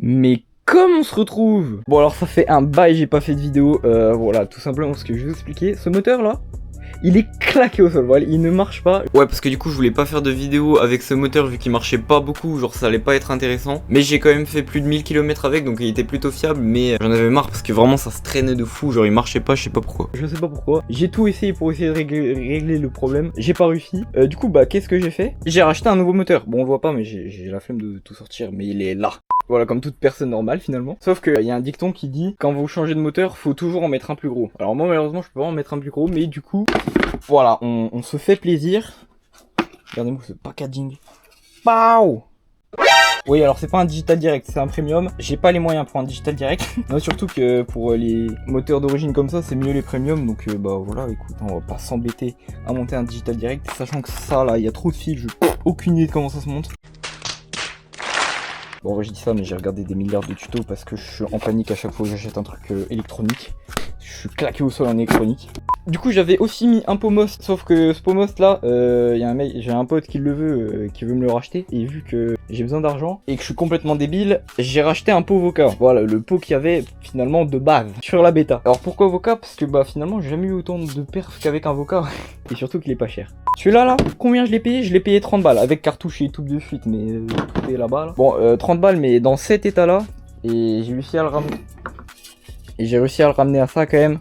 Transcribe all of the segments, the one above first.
Mais comme on se retrouve? Bon alors ça fait un bail, j'ai pas fait de vidéo, voilà, tout simplement ce que je vais vous expliquer. Ce moteur là, il est claqué au sol, voilà, il ne marche pas. Ouais, parce que du coup je voulais pas faire de vidéo avec ce moteur vu qu'il marchait pas beaucoup, genre ça allait pas être intéressant. Mais j'ai quand même fait plus de 1000 km avec, donc il était plutôt fiable, mais j'en avais marre parce que vraiment ça se traînait de fou, genre il marchait pas, je sais pas pourquoi. Je sais pas pourquoi, j'ai tout essayé pour essayer de régler le problème, j'ai pas réussi. Du coup bah qu'est-ce que j'ai fait? J'ai racheté un nouveau moteur, bon on le voit pas mais j'ai la flemme de tout sortir, mais il est là. Voilà, comme toute personne normale finalement. Sauf qu'il y a un dicton qui dit, quand vous changez de moteur, faut toujours en mettre un plus gros. Alors moi malheureusement je peux pas en mettre un plus gros, mais du coup, voilà, on se fait plaisir. Regardez-moi ce packaging. Pow! Oui, alors c'est pas un digital direct, c'est un premium. J'ai pas les moyens pour un digital direct. Non, surtout que pour les moteurs d'origine comme ça, c'est mieux les premium. Donc bah voilà, écoute, on va pas s'embêter à monter un digital direct. Sachant que ça là, il y a trop de fils, j'ai aucune idée de comment ça se monte. Bon, ouais, je dis ça, mais j'ai regardé des milliards de tutos parce que je suis en panique à chaque fois que j'achète un truc électronique. Je suis claqué au sol en électronique. Du coup, j'avais aussi mis un Pomost, sauf que ce Pomost là, y a un mec, j'ai un pote qui le veut, qui veut me le racheter. Et vu que j'ai besoin d'argent et que je suis complètement débile, j'ai racheté un pot Voca. Voilà, le pot qu'il y avait finalement de base sur la bêta. Alors pourquoi Voca? Parce que bah finalement, j'ai jamais eu autant de perf qu'avec un Voca. Et surtout qu'il est pas cher. Celui-là là, combien je l'ai payé? Je l'ai payé 30 balles avec cartouche et tout de suite, mais tout est là-bas là. Bon, 30 balles, mais dans cet état là. Et j'ai réussi à le ramener. Et j'ai réussi à le ramener à ça quand même.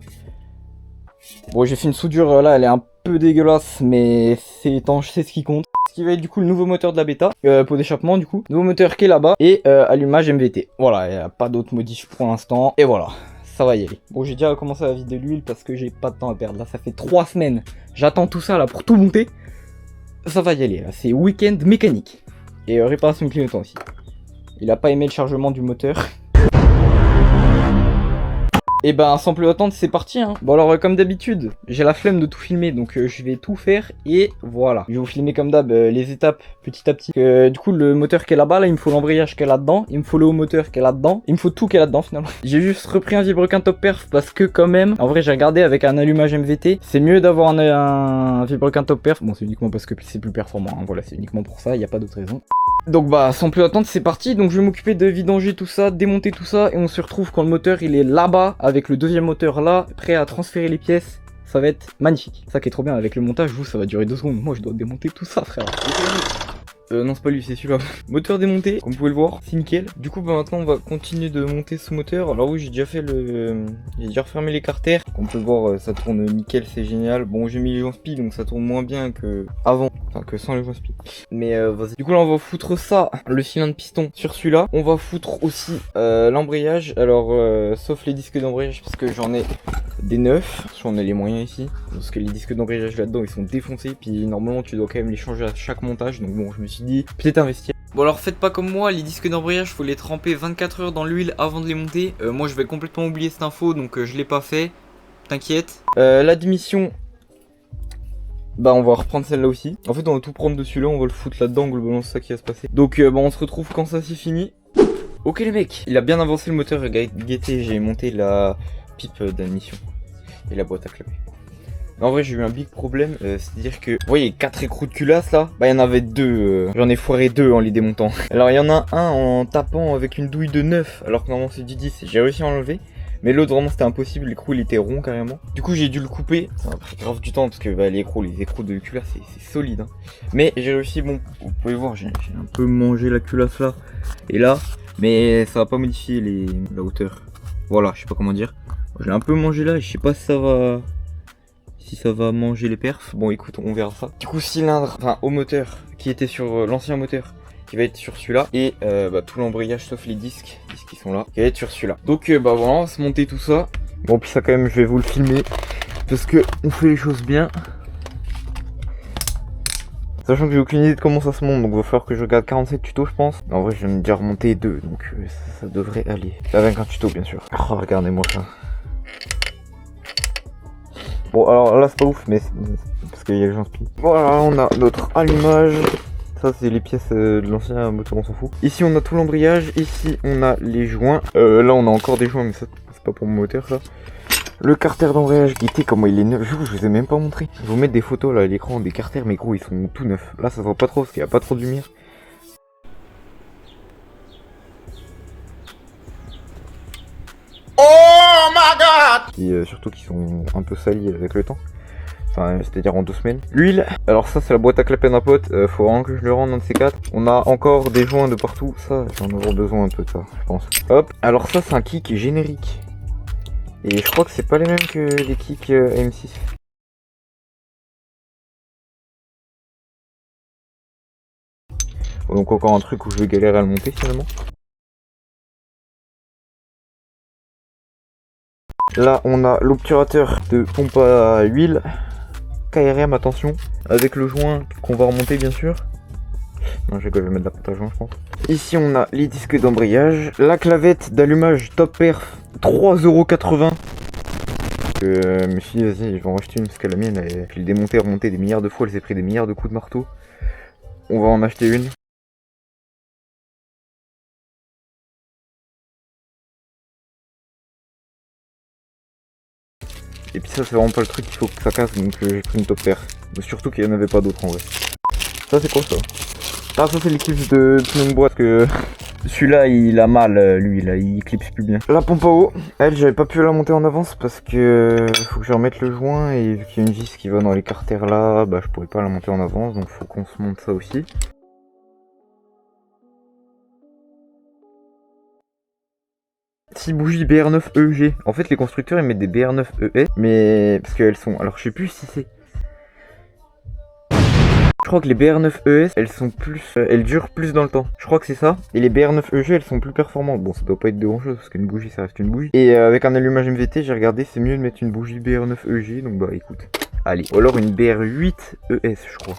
Bon, j'ai fait une soudure là, elle est un peu dégueulasse, mais c'est étanche, c'est ce qui compte. Ce qui va être du coup le nouveau moteur de la bêta, pot d'échappement du coup. Nouveau moteur qui est là-bas et allumage MVT. Voilà, il n'y a pas d'autres modifs pour l'instant. Et voilà, ça va y aller. Bon, j'ai déjà commencé à vider l'huile parce que j'ai pas de temps à perdre. Là, ça fait 3 semaines. J'attends tout ça là pour tout monter. Ça va y aller, là. C'est week-end mécanique. Et réparation de clignotant aussi. Il a pas aimé le chargement du moteur. Et ben sans plus attendre, c'est parti hein. Bon alors comme d'habitude, j'ai la flemme de tout filmer, donc je vais tout faire et voilà. Je vais vous filmer comme d'hab les étapes petit à petit. Du coup le moteur qui est là-bas, là il me faut l'embrayage qui est là-dedans, il me faut le haut moteur qui est là-dedans, il me faut tout qui est là-dedans finalement. J'ai juste repris un vilebrequin top perf parce que quand même, en vrai j'ai regardé avec un allumage MVT, c'est mieux d'avoir un vilebrequin top perf. Bon c'est uniquement parce que c'est plus performant, hein. Voilà c'est uniquement pour ça, il n'y a pas d'autre raison. Donc bah sans plus attendre c'est parti, donc je vais m'occuper de vidanger tout ça, démonter tout ça et on se retrouve quand le moteur il est là-bas avec le deuxième moteur là, prêt à transférer les pièces. Ça va être magnifique. Ça qui est trop bien avec le montage, vous ça va durer 2 secondes, moi je dois démonter tout ça frère. Non c'est pas lui, c'est celui-là. Moteur démonté, comme vous pouvez le voir, c'est nickel. Du coup bah maintenant on va continuer de monter ce moteur. Alors oui j'ai déjà fait j'ai déjà refermé les carters. Comme vous pouvez le voir ça tourne nickel, c'est génial. Bon j'ai mis les joints spi donc ça tourne moins bien que avant. Enfin que sans les joints spi. Mais vas-y. Du coup là on va foutre ça, le cylindre piston sur celui-là. On va foutre aussi l'embrayage. Alors sauf les disques d'embrayage parce que j'en ai des neufs. On a les moyens ici. Parce que les disques d'embrayage là-dedans ils sont défoncés. Puis normalement tu dois quand même les changer à chaque montage. Donc bon je me suis dit peut-être investir. Bon alors faites pas comme moi, les disques d'embrayage faut les tremper 24 heures dans l'huile avant de les monter. Moi je vais complètement oublier cette info donc je l'ai pas fait. T'inquiète. L'admission. Bah on va reprendre celle-là aussi. En fait on va tout prendre dessus là, on va le foutre là-dedans, globalement c'est ça qui va se passer. Donc bah on se retrouve quand ça c'est fini. Ok les mecs, il a bien avancé le moteur, guettez, j'ai monté la pipe d'admission. Et la boîte à clapper. En vrai j'ai eu un big problème, c'est-à-dire que, vous voyez 4 écrous de culasse là, bah il y en avait 2, j'en ai foiré 2 en les démontant. Alors il y en a un en tapant avec une douille de 9, alors que normalement c'est du 10, j'ai réussi à enlever. Mais l'autre vraiment c'était impossible, l'écrou il était rond carrément. Du coup j'ai dû le couper, ça m'a pris grave du temps parce que bah, les écrous de culasse c'est solide hein. Mais j'ai réussi, bon vous pouvez voir j'ai un peu mangé la culasse là et là. Mais ça va pas modifier la hauteur. Voilà je sais pas comment dire. J'ai un peu mangé là et je sais pas si ça va manger les perfs. Bon écoute on verra ça. Du coup cylindre, enfin au moteur qui était sur l'ancien moteur qui va être sur celui-là et bah, tout l'embrayage sauf les disques qui sont là qui va être sur celui-là. Donc bah voilà on va se monter tout ça. Bon puis ça quand même je vais vous le filmer parce que on fait les choses bien. Sachant que j'ai aucune idée de comment ça se monte donc il va falloir que je regarde 47 tutos je pense. En vrai je vais me déjà remonter 2 donc ça devrait aller. Avec un tuto bien sûr. Oh regardez-moi ça. Bon alors là c'est pas ouf mais parce qu'il y a les gens spi. Voilà on a notre allumage. Ça c'est les pièces de l'ancien moteur, on s'en fout. Ici on a tout l'embrayage, ici on a les joints. Là on a encore des joints mais ça c'est pas pour mon moteur ça. Le carter d'embrayage, guettez comment il est neuf. Je vous ai même pas montré. Je vais vous mettre des photos là à l'écran des carters mais gros ils sont tout neufs. Là ça se voit pas trop parce qu'il y a pas trop de lumière. Et surtout qu'ils sont un peu salis avec le temps. Enfin, c'est-à-dire en 2 semaines. L'huile, alors ça c'est la boîte à clapet d'un pote, faut vraiment que je le rende un de ces 4. On a encore des joints de partout, ça j'en ai avoir besoin un peu de ça, je pense. Hop, alors ça c'est un kick générique. Et je crois que c'est pas les mêmes que les kicks M6. Bon, donc encore un truc où je vais galérer à le monter finalement. Là on a l'obturateur de pompe à huile. KRM, attention, avec le joint qu'on va remonter bien sûr. Non, je vais mettre la porte à joint, je pense. Ici, on a les disques d'embrayage, la clavette d'allumage Top Perf, 3,80€. Je me suis dit, vas-y, je vais en racheter une parce que la mienne, je l'ai démontée, remontée des milliards de fois, elle s'est pris des milliards de coups de marteau. On va en acheter une. Et puis ça, c'est vraiment pas le truc qu'il faut que ça casse, donc j'ai pris une Top Perf. Mais surtout qu'il n'y en avait pas d'autres en vrai. Ça, c'est quoi ça? Ah, ça c'est l'éclipse de pneu de boîte que... Celui-là il a mal, lui là, il clipse plus bien. La pompe à eau, elle j'avais pas pu la monter en avance parce que faut que je remette le joint et vu qu'il y a une vis qui va dans les carters là, bah je pourrais pas la monter en avance donc faut qu'on se monte ça aussi. Six bougies BR9EG. En fait les constructeurs ils mettent des BR9ES mais parce qu'elles sont... Alors je sais plus si c'est... Je crois que les BR9ES, elles sont plus, elles durent plus dans le temps. Je crois que c'est ça. Et les BR9EG, elles sont plus performantes. Bon, ça doit pas être de grand chose parce qu'une bougie, ça reste une bougie. Et avec un allumage MVT, j'ai regardé, c'est mieux de mettre une bougie BR9EG. Donc bah écoute, allez. Ou alors une BR8ES, je crois.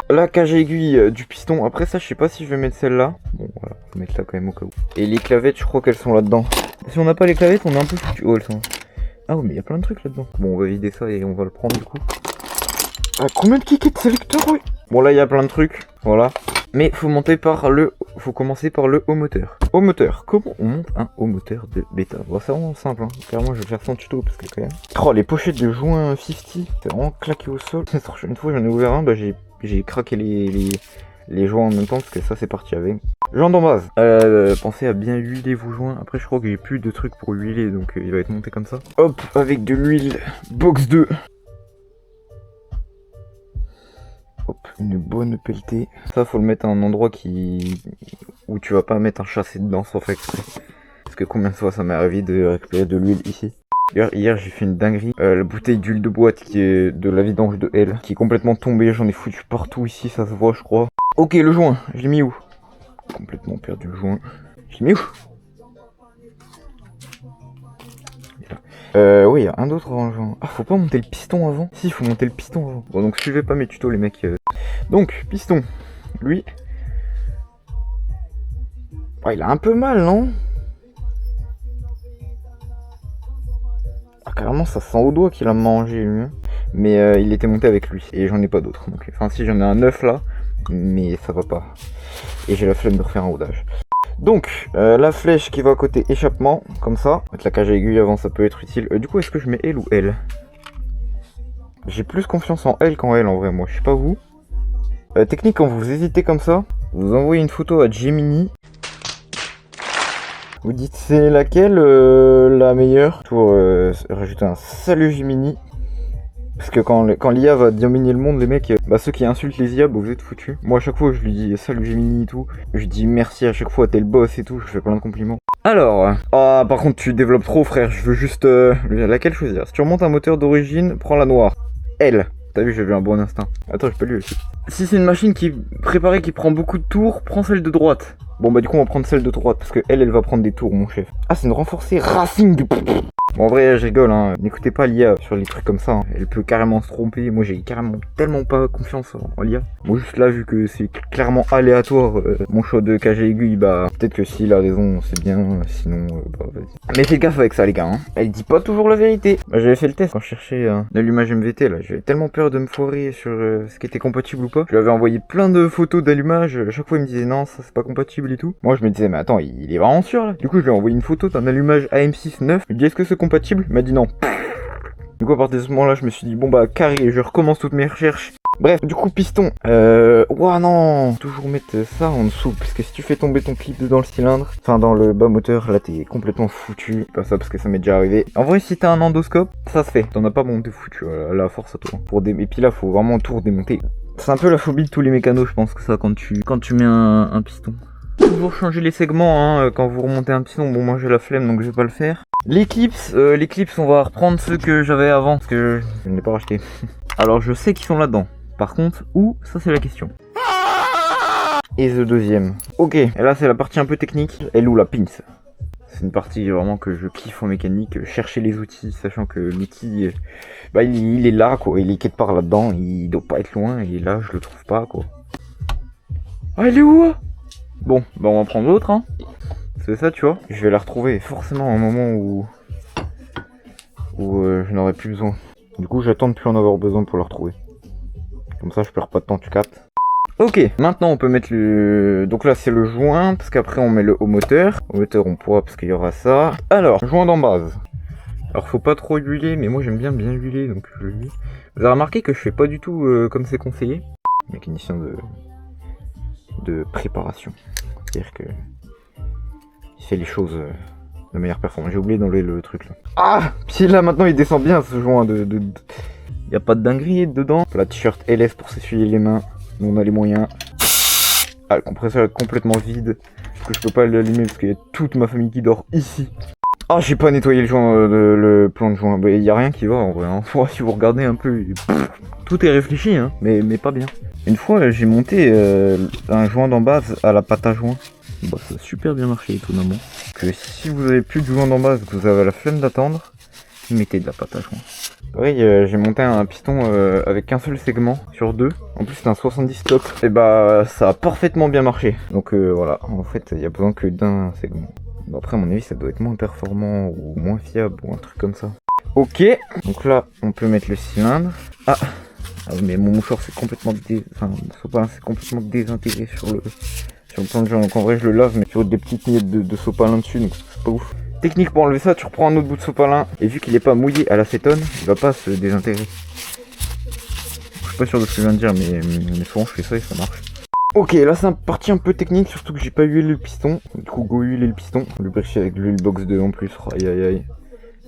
La cage aiguille du piston, après ça je sais pas si je vais mettre celle-là. Bon voilà, faut mettre là quand même au cas où. Et les clavettes je crois qu'elles sont là-dedans. Si on n'a pas les clavettes on est un peu foutu. Oh elles sont... Ah oui mais il y a plein de trucs là-dedans. Bon on va vider ça et on va le prendre du coup. Ah combien de tickets de sélecteur oui. Bon là il y a plein de trucs, voilà. Mais faut monter par le... Faut commencer par le haut moteur. Haut moteur, comment on monte un haut moteur de bêta? Bon c'est vraiment simple hein. Carrément je vais faire sans tuto parce que quand même... Oh les pochettes de joint 50, c'est vraiment claqué au sol. Une fois j'en ai ouvert un, bah j'ai craqué les joints en même temps parce que ça c'est parti avec. Joint en base. Pensez à bien huiler vos joints. Après je crois que j'ai plus de trucs pour huiler donc il va être monté comme ça. Hop, avec de l'huile box 2. Hop, une bonne pelletée. Ça faut le mettre à un endroit où tu vas pas mettre un chassé dedans sans faire exprès. Parce que combien de fois ça m'est arrivé de récupérer de l'huile ici. Hier j'ai fait une dinguerie, la bouteille d'huile de boîte qui est de la vidange de L qui est complètement tombée, j'en ai foutu partout ici, ça se voit je crois. Ok le joint, je l'ai mis où? Complètement perdu le joint. Je l'ai mis où? Oui, il y a un d'autre avant le joint. Ah, faut pas monter le piston avant? Si, faut monter le piston avant. Bon, donc suivez pas mes tutos les mecs. Donc, piston, lui. Oh, il a un peu mal, non? Carrément ça sent au doigt qu'il a mangé lui. Mais il était monté avec lui. Et j'en ai pas d'autres. Enfin si j'en ai un 9 là. Mais ça va pas. Et j'ai la flemme de refaire un rodage. Donc la flèche qui va à côté échappement. Comme ça. Mettre la cage à aiguille avant ça peut être utile. Du coup est-ce que je mets L ou L? J'ai plus confiance en L qu'en L en vrai moi. Je sais pas vous. Technique quand vous hésitez comme ça. Vous envoyez une photo à Gemini. Vous dites c'est laquelle la meilleure pour rajouter un salut Gemini. Parce que quand l'IA va dominer le monde, les mecs, bah ceux qui insultent les IA, bah vous êtes foutus. Moi à chaque fois je lui dis salut Gemini et tout. Je dis merci à chaque fois, t'es le boss et tout, je fais plein de compliments. Alors, ah par contre tu développes trop frère, je veux juste laquelle choisir. Si tu remontes un moteur d'origine, prends la noire. L. T'as vu, j'ai eu un bon instinct. Attends, je peux lui aussi. Si c'est une machine qui est préparée, qui prend beaucoup de tours, prends celle de droite. Bon bah du coup on va prendre celle de droite parce que elle va prendre des tours mon chef. Ah c'est une renforcée Racing. Bon en vrai je rigole hein, n'écoutez pas l'IA sur les trucs comme ça, hein. Elle peut carrément se tromper, moi j'ai carrément tellement pas confiance en l'IA. Moi juste là vu que c'est clairement aléatoire, mon choix de cage à aiguille, bah peut-être que s'il a raison c'est bien, sinon bah vas-y. Mais faites gaffe avec ça les gars, hein. Elle dit pas toujours la vérité. Bah, j'avais fait le test quand je cherchais un allumage MVT là, j'avais tellement peur de me foirer sur ce qui était compatible ou pas. Je lui avais envoyé plein de photos d'allumage, à chaque fois il me disait non ça c'est pas compatible et tout. Moi je me disais mais attends il est vraiment sûr là. Du coup je lui ai envoyé une photo d'un allumage AM6 9, je lui ai dit est-ce que c'est compatible? Il m'a dit non. Du coup à partir de ce moment là je me suis dit bon bah carré, je recommence toutes mes recherches. Bref, du coup piston, ouah non, toujours mettre ça en dessous, parce que si tu fais tomber ton clip dans le cylindre, enfin dans le bas moteur, là t'es complètement foutu. Pas ça parce que ça m'est déjà arrivé. En vrai si t'as un endoscope, ça se fait, t'en as pas, bon t'es foutu, la force à toi. Et puis là faut vraiment tout redémonter. C'est un peu la phobie de tous les mécanos je pense que ça quand tu mets un piston. Toujours changer les segments hein, quand vous remontez un piston, bon moi j'ai la flemme donc je vais pas le faire. Les clips on va reprendre ceux que j'avais avant, parce que je ne l'ai pas racheté. Alors je sais qu'ils sont là-dedans. Par contre, où? Ça c'est la question. Et le deuxième. Ok, et là c'est la partie un peu technique. Elle où la pince? C'est une partie vraiment que je kiffe en mécanique. Chercher les outils, sachant que l'outil, bah il est là quoi. Il est quelque part là-dedans. Il doit pas être loin. Et là je le trouve pas quoi. Ah il est où? Bon, bah on va prendre l'autre hein. C'est ça tu vois. Je vais la retrouver forcément à un moment où je n'aurai plus besoin. Du coup j'attends de plus en avoir besoin pour la retrouver. Comme ça je perds pas de temps, tu captes. Ok, maintenant on peut mettre le... Donc là c'est le joint, parce qu'après on met le haut moteur. Au moteur on pourra, parce qu'il y aura ça. Alors, joint d'en base. Alors faut pas trop huiler, mais moi j'aime bien huiler, donc je l'huile. Vous avez remarqué que je fais pas du tout comme c'est conseillé. Mécanicien de préparation. C'est-à-dire que... il fait les choses de meilleure performance. J'ai oublié d'enlever le truc là. Ah! Puis là maintenant il descend bien ce joint y a pas de dinguerie dedans. La t-shirt LS pour s'essuyer les mains. Nous on a les moyens. Ah, le compresseur est complètement vide. Parce que je peux pas l'allumer parce qu'il y a toute ma famille qui dort ici. Ah, j'ai pas nettoyé le joint, le plan de joint. Bah, y a rien qui va en vrai. Hein. Si vous regardez un peu, tout est réfléchi, hein, mais pas bien. Une fois, j'ai monté un joint d'en base à la pâte à joint. Bah, ça a super bien marché étonnamment. Que si vous avez plus de joint d'en base, que vous avez la flemme d'attendre, mettez de la pâte à joint. Oui, j'ai monté un piston avec qu'un seul segment sur deux. En plus, c'est un 70 stock. Et bah, ça a parfaitement bien marché. Donc voilà, en fait, il y a besoin que d'un segment. Bon, après, à mon avis, ça doit être moins performant ou moins fiable ou un truc comme ça. Ok, donc là, on peut mettre le cylindre. Ah oui, mais mon mouchoir, c'est complètement sopalin, c'est complètement désintégré sur le plan de joint. Donc en vrai, je le lave, mais sur des petites miettes de sopalin dessus, donc c'est pas ouf. Technique pour enlever ça, tu reprends un autre bout de sopalin et vu qu'il est pas mouillé à l'acétone, il va pas se désintégrer. Je suis pas sûr de ce que je viens de dire, mais souvent je fais ça et ça marche. Ok, là c'est une partie un peu technique, surtout que j'ai pas huilé le piston. Du coup, go huiler le piston. Le bricher avec l'huile box 2 en plus. Aïe aïe aïe.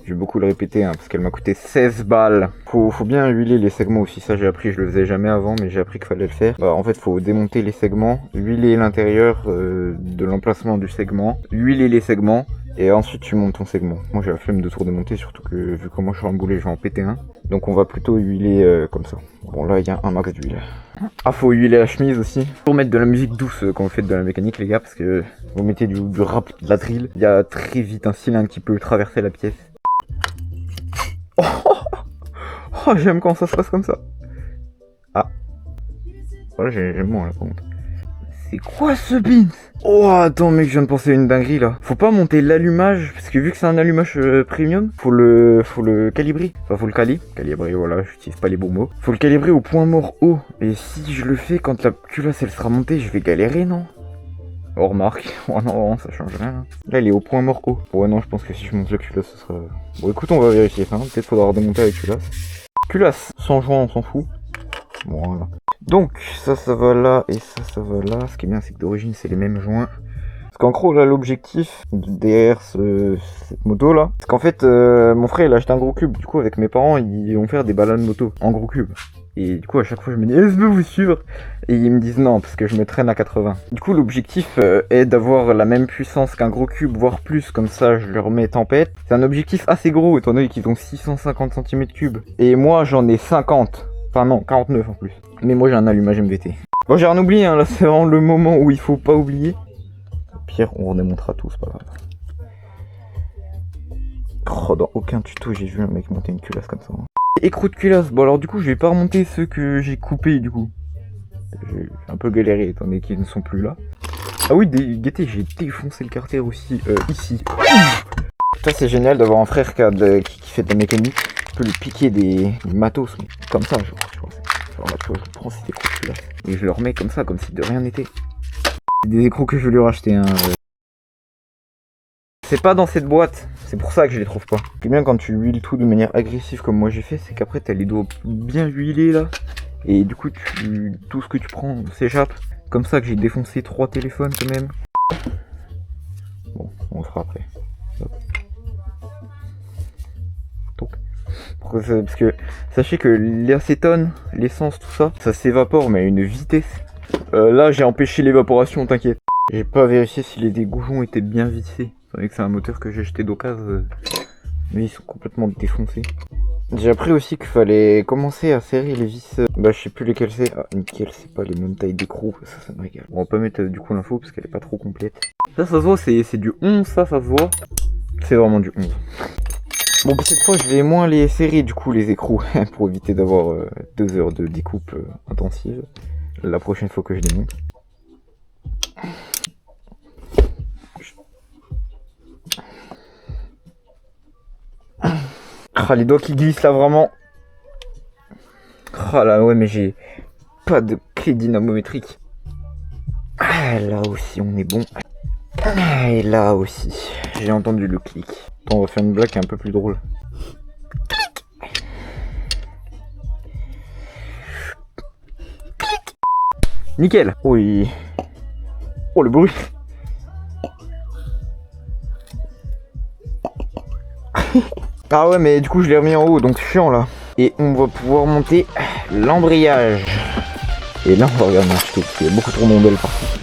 Je vais beaucoup le répéter hein, parce qu'elle m'a coûté 16 balles. Faut bien huiler les segments aussi, ça j'ai appris, je le faisais jamais avant mais j'ai appris qu'il fallait le faire. Bah, en fait faut démonter les segments, huiler l'intérieur de l'emplacement du segment, huiler les segments et ensuite tu montes ton segment. Moi j'ai la flemme de tout redémonter, surtout que vu comment je suis emboulé je vais en péter un. Donc on va plutôt huiler comme ça. Bon là il y a un max d'huile. Ah faut huiler la chemise aussi. Pour mettre de la musique douce quand vous faites de la mécanique les gars, parce que vous mettez du rap, de la drill, il y a très vite un cylindre qui peut traverser la pièce. Oh, j'aime quand ça se passe comme ça. Ah. Voilà, j'aime moins là par contre. C'est quoi ce beans? Oh, attends mec, je viens de penser à une dinguerie là. Faut pas monter l'allumage, parce que vu que c'est un allumage premium, faut le calibrer. Enfin, faut le calibrer, voilà, j'utilise pas les bons mots. Faut le calibrer au point mort haut. Et si je le fais quand la culasse elle sera montée, je vais galérer, non? Oh, remarque. Oh non, ça change rien. Là, il est au point mort haut. Ouais, non, je pense que si je monte la culasse, ce sera... Bon, écoute, on va vérifier ça. Peut-être faudra redémonter avec culasse. Culasse, sans joint, on s'en fout. Voilà. Donc, ça va là et ça va là. Ce qui est bien, c'est que d'origine, c'est les mêmes joints. Parce qu'en gros, là, l'objectif derrière cette moto là, c'est qu'en fait, mon frère, il a acheté un gros cube. Du coup, avec mes parents, ils vont faire des balades moto en gros cube. Et du coup, à chaque fois, je me dis, est-ce que je peux vous suivre? Et ils me disent non, parce que je me traîne à 80. Du coup, l'objectif est d'avoir la même puissance qu'un gros cube, voire plus. Comme ça, je leur mets tempête. C'est un objectif assez gros, étant donné qu'ils ont 650 cm3. Et moi, j'en ai 50. Enfin non, 49 en plus. Mais moi, j'ai un allumage MVT. Bon, j'ai rien oublié, hein. Là, c'est vraiment le moment où il faut pas oublier. Au pire, on redémontera tout, c'est pas grave. Oh, dans aucun tuto, j'ai vu un mec monter une culasse comme ça. Hein. Écrou de culasse. Bon alors du coup je vais pas remonter ceux que j'ai coupés du coup. J'ai un peu galéré étant donné qu'ils ne sont plus là. Ah oui, guettez, j'ai défoncé le carter aussi ici. Ça c'est génial d'avoir un frère qui fait de la mécanique. Je peux lui piquer des matos mais comme ça genre, tu vois. Alors là tu vois, je prends ces écrous de culasse et je le remets comme ça, comme si de rien n'était. Des écrous que je vais lui racheter hein. C'est pas dans cette boîte. C'est pour ça que je les trouve pas. Ce qui est bien quand tu huiles tout de manière agressive comme moi j'ai fait, c'est qu'après t'as les doigts bien huilés là. Et du coup tout ce que tu prends s'échappe. Comme ça que j'ai défoncé 3 téléphones quand même. Bon, on le fera après. Donc, parce que sachez que l'acétone, l'essence, tout ça, ça s'évapore mais à une vitesse. Là j'ai empêché l'évaporation, t'inquiète. J'ai pas vérifié si les dégoujons étaient bien vissés. Vous savez que c'est un moteur que j'ai acheté d'occasion, mais ils sont complètement défoncés. J'ai appris aussi qu'il fallait commencer à serrer les vis. Bah je sais plus lesquelles c'est. Ah nickel, c'est pas les mêmes tailles d'écrou, ça me régale. On va pas mettre du coup l'info parce qu'elle est pas trop complète. Ça se voit, c'est du 11, ça se voit. C'est vraiment du 11. Bon pour cette fois je vais moins les serrer du coup les écrous pour éviter d'avoir 2 heures de découpe intensive. La prochaine fois que je les monte. Ah les doigts qui glissent là vraiment. Ah là ouais mais j'ai pas de clé dynamométrique. Ah là aussi on est bon. Et là aussi j'ai entendu le clic. Attends, on va faire une blague un peu plus drôle. Nickel. Oui. Oh le bruit. Ah ouais mais du coup je l'ai remis en haut donc chiant là. Et on va pouvoir monter l'embrayage. Et là on va regarder un petit parce qu'il y a beaucoup trop d'ondelles partout.